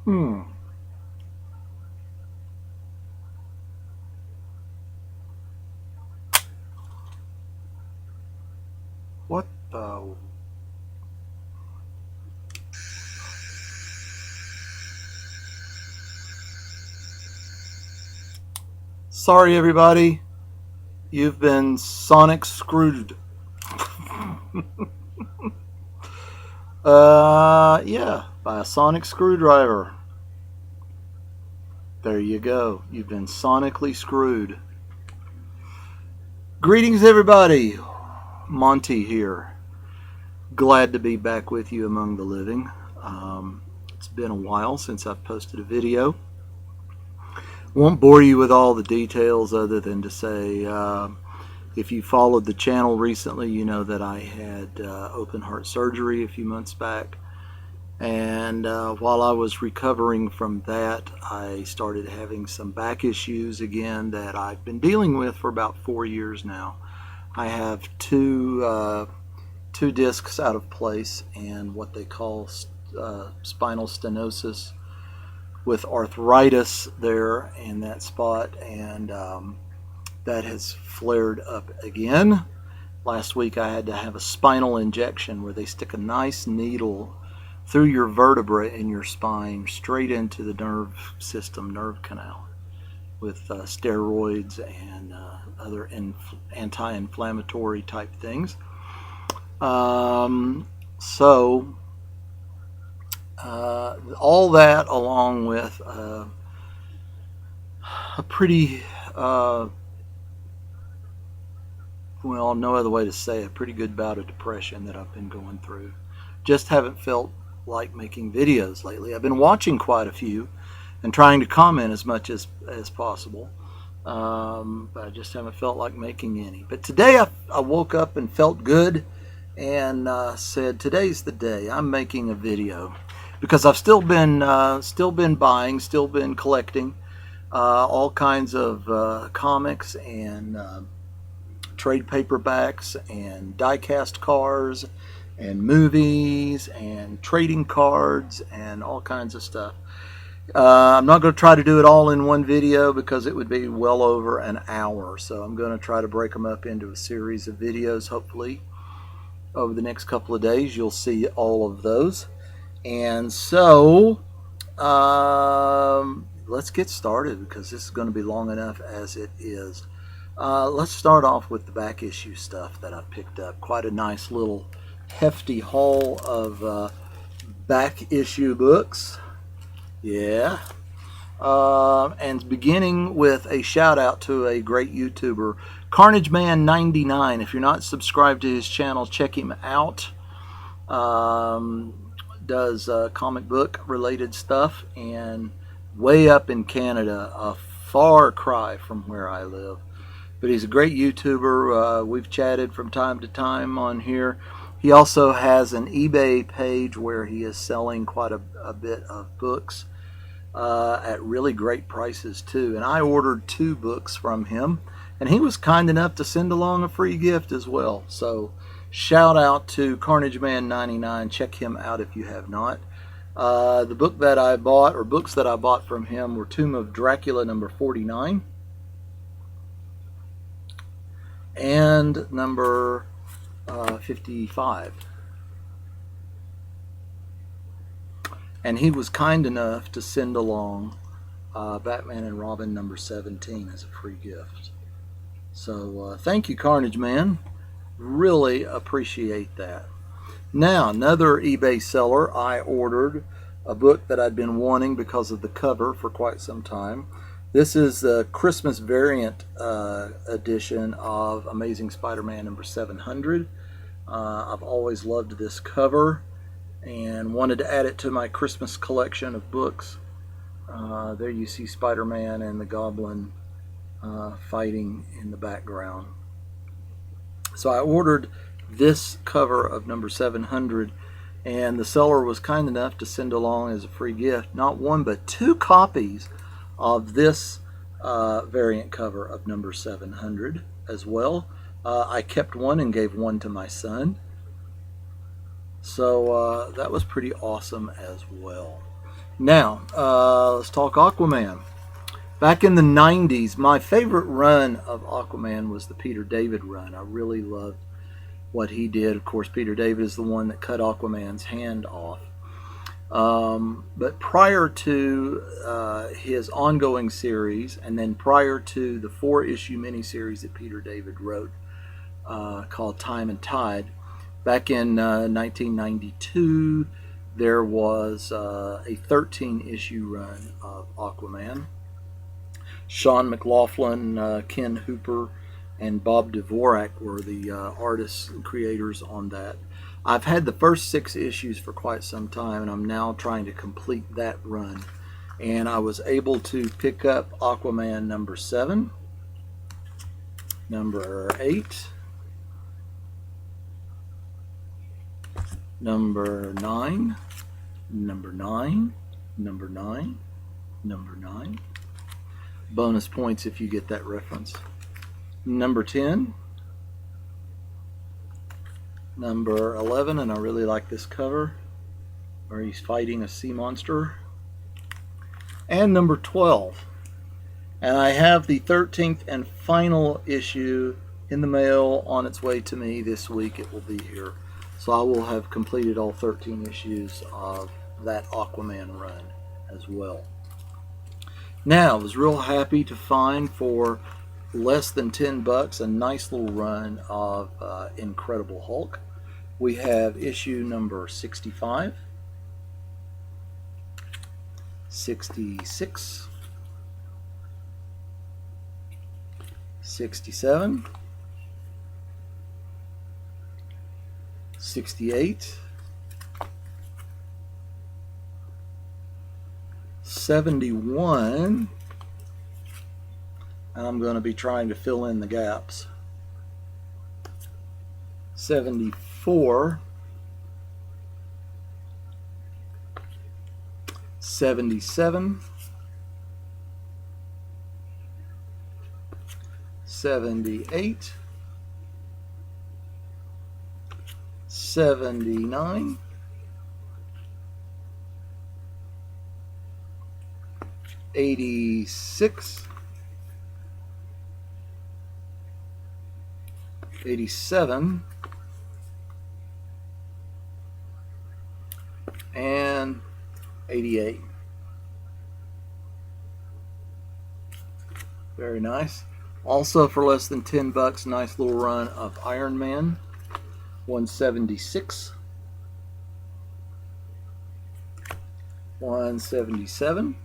Hmm. What the? Sorry, everybody. You've been sonic screwed. Yeah, by a sonic screwdriver. There you go. You've been sonically screwed. Greetings, everybody. Monty here. Glad to be back with you among the living. It's been a while since I've posted a video. Won't bore you with all the details other than to say if you followed the channel recently, you know that I had open heart surgery a few months back. And while I was recovering from that, I started having some back issues again that I've been dealing with for about 4 years now. I have two discs out of place and what they call spinal stenosis with arthritis there in that spot, and that has flared up again. Last week I had to have a spinal injection where they stick a nice needle through your vertebra in your spine straight into the nerve system, nerve canal, with steroids and other anti-inflammatory type things. So all that along with a pretty well, no other way to say it, a pretty good bout of depression that I've been going through. Just haven't felt like making videos lately. I've been watching quite a few and trying to comment as much as possible, but I just haven't felt like making any. But today I woke up and felt good and said, today's the day. I'm making a video because I've still been buying, still been collecting all kinds of comics and trade paperbacks and die-cast cars and movies and trading cards and all kinds of stuff. I'm not going to try to do it all in one video because it would be well over an hour. So I'm going to try to break them up into a series of videos. Hopefully over the next couple of days you'll see all of those. And so let's get started because this is going to be long enough as it is. Let's start off with the back issue stuff that I picked up. Quite a nice little hefty haul of back issue books. Yeah. And beginning with a shout out to a great YouTuber, Carnage Man 99. If you're not subscribed to his channel, check him out. Does comic book related stuff, and way up in Canada, a far cry from where I live. But he's a great YouTuber. We've chatted from time to time on here. He also has an eBay page where he is selling quite a bit of books at really great prices too. And I ordered 2 books from him, and he was kind enough to send along a free gift as well. So shout out to Carnage Man 99. Check him out if you have not. The book that I bought, or books that I bought from him, were Tomb of Dracula number 49 and number 55. And he was kind enough to send along Batman and Robin number 17 as a free gift. So thank you, Carnage Man. Really appreciate that. Now, another eBay seller, I ordered a book that I'd been wanting because of the cover for quite some time. This is the Christmas variant edition of Amazing Spider-Man number 700. I've always loved this cover and wanted to add it to my Christmas collection of books. There you see Spider-Man and the Goblin fighting in the background. So I ordered this cover of number 700, and the seller was kind enough to send along as a free gift not 1 but 2 copies of this variant cover of number 700 as well. I kept 1 and gave 1 to my son. So that was pretty awesome as well. Now, let's talk Aquaman. Back in the 90s, my favorite run of Aquaman was the Peter David run. I really loved what he did. Of course, Peter David is the one that cut Aquaman's hand off. But prior to his ongoing series, and then prior to the 4-issue miniseries that Peter David wrote called Time and Tide, back in 1992, there was a 13-issue run of Aquaman. Sean McLaughlin, Ken Hooper, and Bob Dvorak were the artists and creators on that. I've had the first 6 issues for quite some time, and I'm now trying to complete that run. And I was able to pick up Aquaman number 7, number 8, number 9, number 9, number 9, number 9. Bonus points if you get that reference. Number 10, number 11, and I really like this cover where he's fighting a sea monster, and number 12. And I have the 13th and final issue in the mail on its way to me this week. It will be here. So I will have completed all 13 issues of that Aquaman run as well. Now, I was real happy to find for less than $10 a nice little run of Incredible Hulk. We have issue number 65, 66, 67, 68, 71, and I'm going to be trying to fill in the gaps. 74, 77, 78, 79, 86, 87, and 88. Very nice. Also, for less than $10, nice little run of Iron Man 176, 177,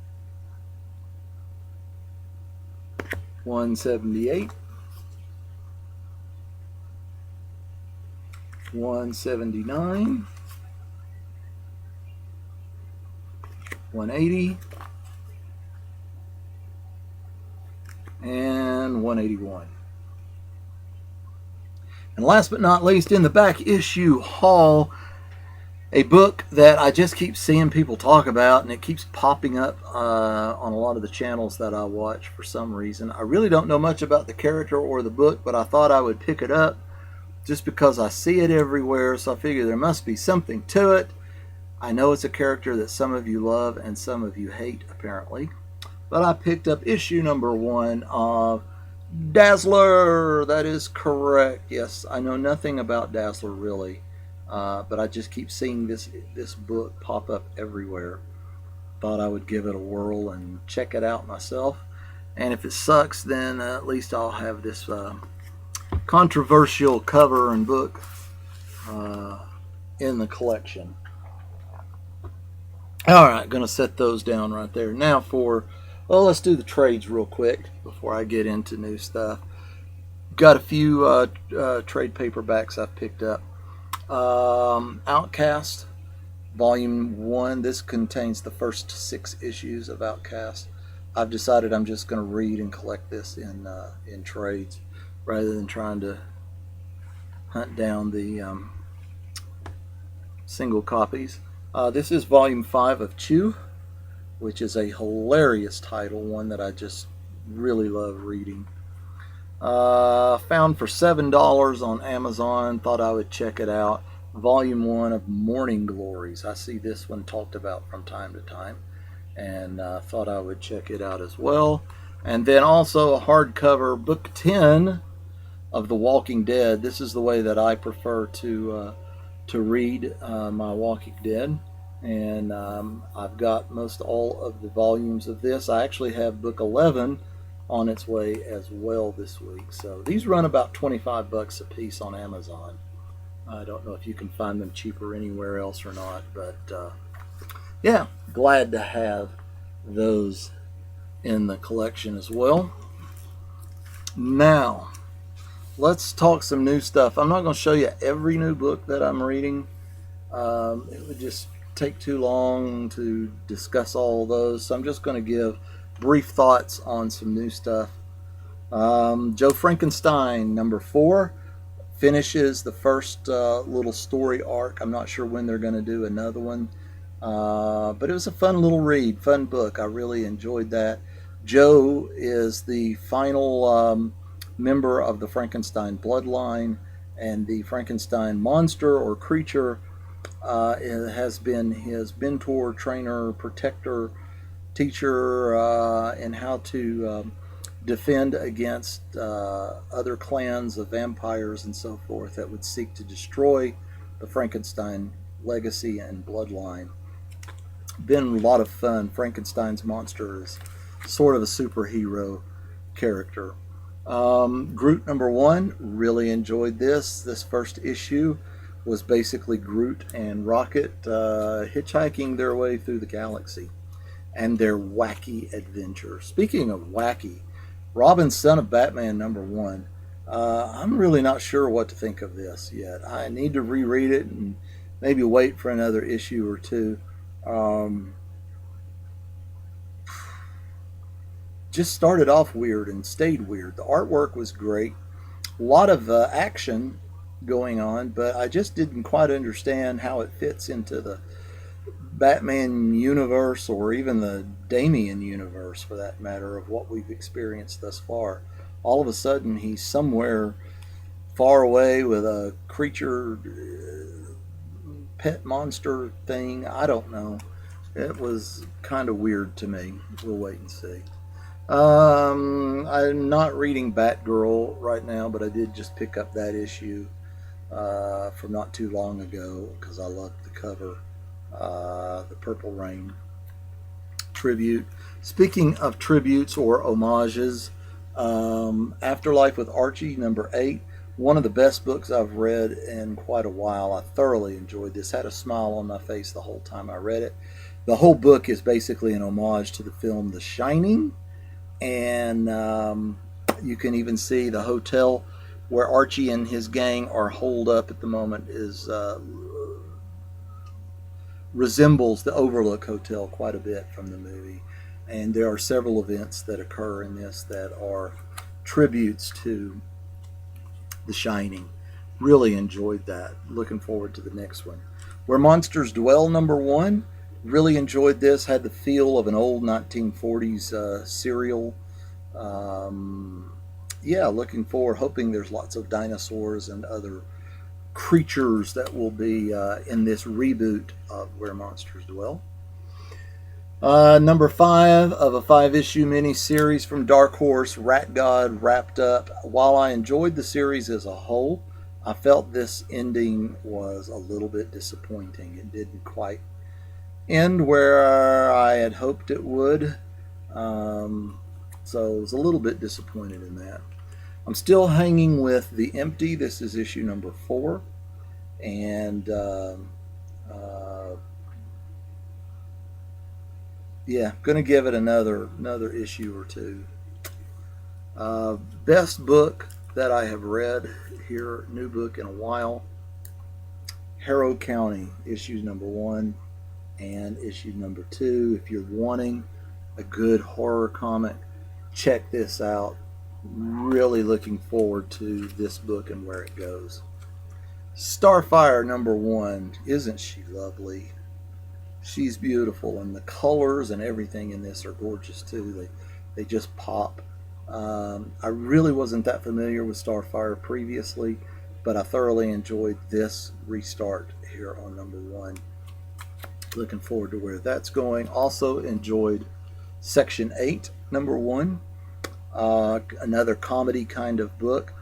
178, 179, 180, and 181. And last but not least, in the back issue haul, a book that I just keep seeing people talk about, and it keeps popping up on a lot of the channels that I watch for some reason. I really don't know much about the character or the book, but I thought I would pick it up just because I see it everywhere, so I figure there must be something to it. I know it's a character that some of you love and some of you hate, apparently. But I picked up issue number 1 of Dazzler. That is correct. Yes, I know nothing about Dazzler really, but I just keep seeing this book pop up everywhere. Thought I would give it a whirl and check it out myself. And if it sucks, then at least I'll have this controversial cover and book in the collection. Alright, going to set those down right there. Now well, let's do the trades real quick before I get into new stuff. Got a few trade paperbacks I've picked up. Outcast, Volume 1. This contains the first 6 issues of Outcast. I've decided I'm just going to read and collect this in trades rather than trying to hunt down the single copies. This is Volume 5 of Chew, which is a hilarious title, one that I just really love reading. Found for $7 on Amazon, thought I would check it out. Volume 1 of Morning Glories. I see this one talked about from time to time. and thought I would check it out as well. And then also a hardcover book 10 of The Walking Dead. This is the way that I prefer to read my Walking Dead, and I've got most all of the volumes of this. I actually have book 11 on its way as well this week. So these run about 25 bucks a piece on Amazon. I don't know if you can find them cheaper anywhere else or not, but yeah, glad to have those in the collection as well. Now, let's talk some new stuff. I'm not going to show you every new book that I'm reading. It would just take too long to discuss all those, so I'm just going to give brief thoughts on some new stuff. Joe Frankenstein, number 4, finishes the first little story arc. I'm not sure when they're going to do another one, but it was a fun little read, fun book. I really enjoyed that. Joe is the final member of the Frankenstein bloodline, and the Frankenstein monster or creature has been his mentor, trainer, protector, teacher in how to defend against other clans of vampires and so forth that would seek to destroy the Frankenstein legacy and bloodline. Been a lot of fun. Frankenstein's monster is sort of a superhero character. Groot number 1, really enjoyed this. This first issue was basically Groot and Rocket hitchhiking their way through the galaxy and their wacky adventure. Speaking of wacky, Robin, Son of Batman number 1. I'm really not sure what to think of this yet. I need to reread it and maybe wait for another issue or two. Just started off weird and stayed weird. The artwork was great. A lot of action going on, but I just didn't quite understand how it fits into the Batman universe, or even the Damian universe for that matter, of what we've experienced thus far. All of a sudden he's somewhere far away with a creature, pet monster thing. I don't know. It was kind of weird to me. We'll wait and see. I'm not reading Batgirl right now, but I did just pick up that issue from not too long ago because I loved the cover. The Purple Rain tribute. Speaking of tributes or homages, Afterlife with Archie, number 8. One of the best books I've read in quite a while. I thoroughly enjoyed this. Had a smile on my face the whole time I read it. The whole book is basically an homage to the film The Shining, and you can even see the hotel where Archie and his gang are holed up at the moment is resembles the Overlook Hotel quite a bit from the movie. And there are several events that occur in this that are tributes to The Shining. Really enjoyed that. Looking forward to the next one. Where Monsters Dwell, number 1. Really enjoyed this. Had the feel of an old 1940s serial. Yeah, looking forward. Hoping there's lots of dinosaurs and other creatures that will be in this reboot of Where Monsters Dwell. Number 5 of a 5-issue mini-series from Dark Horse, Rat God, wrapped up. While I enjoyed the series as a whole, I felt this ending was a little bit disappointing. It didn't quite end where I had hoped it would, so I was a little bit disappointed in that. I'm still hanging with The Empty. This is issue number 4, and yeah, gonna give it another issue or two. Best book that I have read here, new book in a while, Harrow County, issues number 1 and issue number 2. If you're wanting a good horror comic, check this out. Really looking forward to this book and where it goes. Starfire number 1. Isn't she lovely? She's beautiful, and the colors and everything in this are gorgeous too. They just pop. I really wasn't that familiar with Starfire previously, but I thoroughly enjoyed this restart here on number 1. Looking forward to where that's going. Also enjoyed Section 8, number 1. Another comedy kind of book.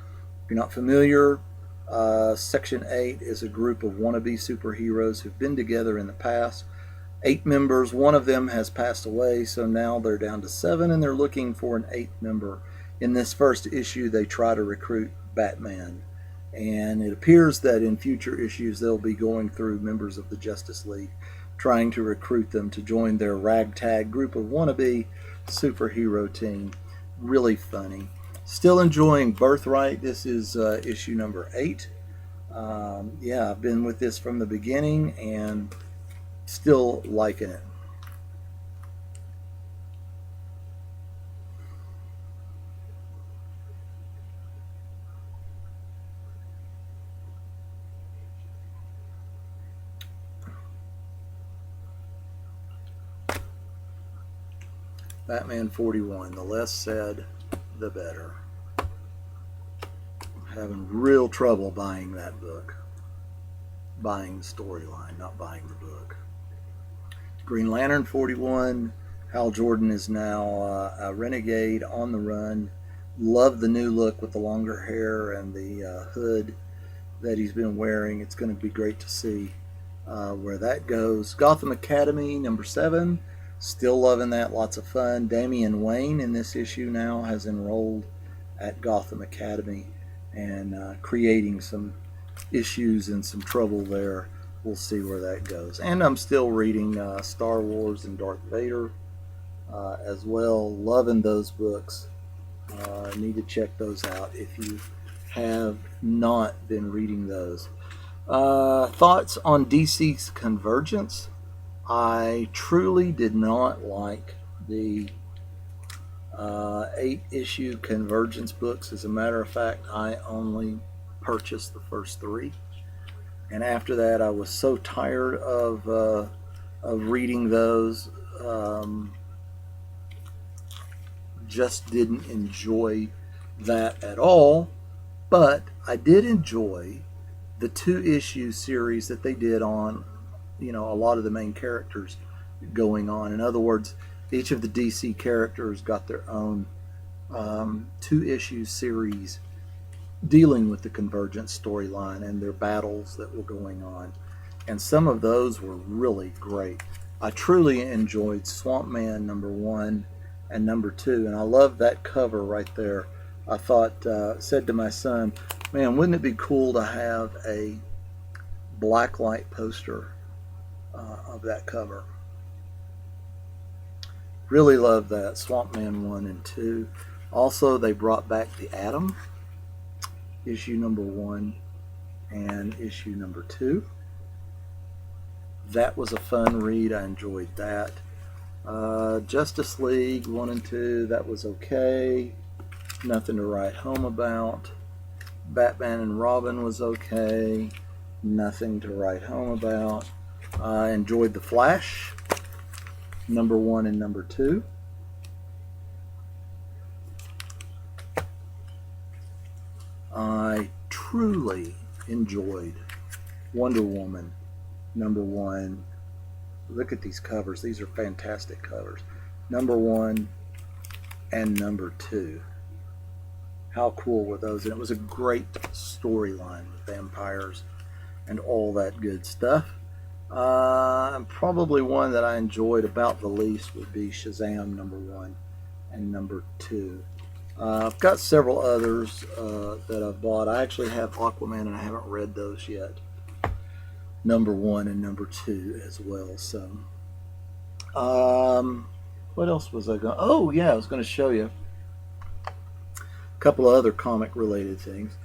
If you're not familiar, Section 8 is a group of wannabe superheroes who've been together in the past. 8 members, one of them has passed away, so now they're down to 7, and they're looking for an 8th member. In this first issue, they try to recruit Batman, and it appears that in future issues they'll be going through members of the Justice League, trying to recruit them to join their ragtag group of wannabe superhero team. Really funny. Still enjoying Birthright. This is issue number 8. Yeah, I've been with this from the beginning and still liking it. Batman 41. The less said, the better. Having real trouble buying that book. Buying the storyline, not buying the book. Green Lantern 41. Hal Jordan is now a renegade on the run. Love the new look with the longer hair and the hood that he's been wearing. It's going to be great to see where that goes. Gotham Academy number 7. Still loving that. Lots of fun. Damian Wayne in this issue now has enrolled at Gotham Academy and creating some issues and some trouble there. We'll see where that goes. And I'm still reading Star Wars and Darth Vader as well. Loving those books. Need to check those out if you have not been reading those. Thoughts on DC's Convergence? I truly did not like the 8-issue Convergence books. As a matter of fact, I only purchased the first 3. And after that, I was so tired of reading those. Just didn't enjoy that at all. But I did enjoy the 2-issue series that they did on, a lot of the main characters going on. In other words, each of the DC characters got their own 2-issue series dealing with the Convergence storyline and their battles that were going on. And some of those were really great. I truly enjoyed Swamp Man number 1 and number 2, and I love that cover right there. I thought, said to my son, man, wouldn't it be cool to have a blacklight poster of that cover? Really love that. Swamp Man 1 and 2. Also, they brought back the Atom, issue number 1 and issue number 2. That was a fun read. I enjoyed that. Justice League 1 and 2, that was okay. Nothing to write home about. Batman and Robin was okay. Nothing to write home about. I enjoyed The Flash, number 1 and number 2. I truly enjoyed Wonder Woman, number 1. Look at these covers. These are fantastic covers. Number 1 and number 2. How cool were those? And it was a great storyline with vampires and all that good stuff. Probably one that I enjoyed about the least would be Shazam number 1 and number 2. I've got several others that I've bought. I actually have Aquaman and I haven't read those yet. Number 1 and number 2 as well. So, what else was I going? Oh yeah, I was going to show you a couple of other comic related things.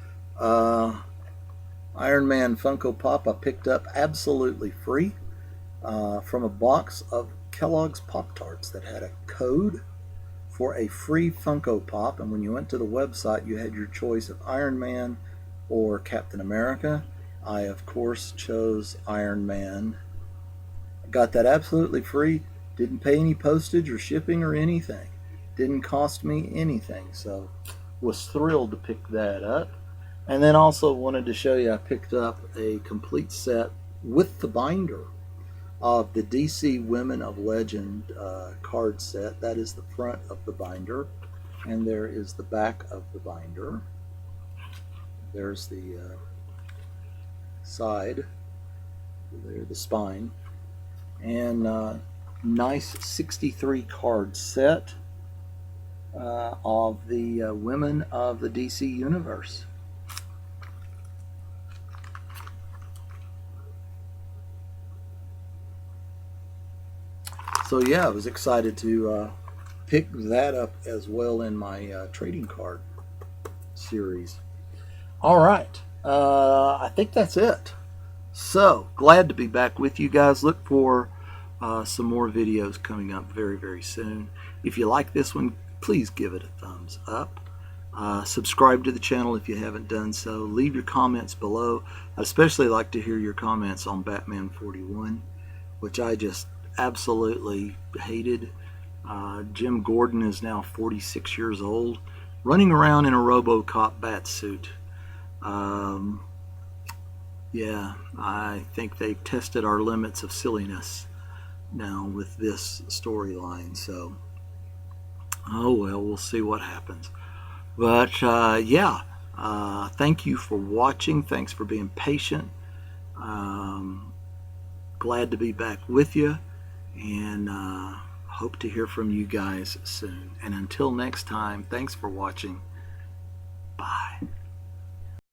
Iron Man Funko Pop I picked up absolutely free from a box of Kellogg's Pop-Tarts that had a code for a free Funko Pop, and when you went to the website you had your choice of Iron Man or Captain America. I of course chose Iron Man. Got that absolutely free. Didn't pay any postage or shipping or anything. Didn't cost me anything, so was thrilled to pick that up. And then also wanted to show you I picked up a complete set with the binder of the DC Women of Legend card set. That is the front of the binder, and there is the back of the binder. There's the side, there the spine, and nice 63 card set of the women of the DC universe. So yeah, I was excited to pick that up as well in my trading card series. All right, I think that's it. So glad to be back with you guys. Look for some more videos coming up very, very soon. If you like this one, please give it a thumbs up. Subscribe to the channel if you haven't done so. Leave your comments below. I'd especially like to hear your comments on Batman 41, which I just absolutely hated. Jim Gordon is now 46 years old, running around in a RoboCop bat suit. Yeah, I think they've tested our limits of silliness now with this storyline. So, oh well, we'll see what happens. But yeah, thank you for watching. Thanks for being patient. Glad to be back with you, and hope to hear from you guys soon. And until next time, thanks for watching.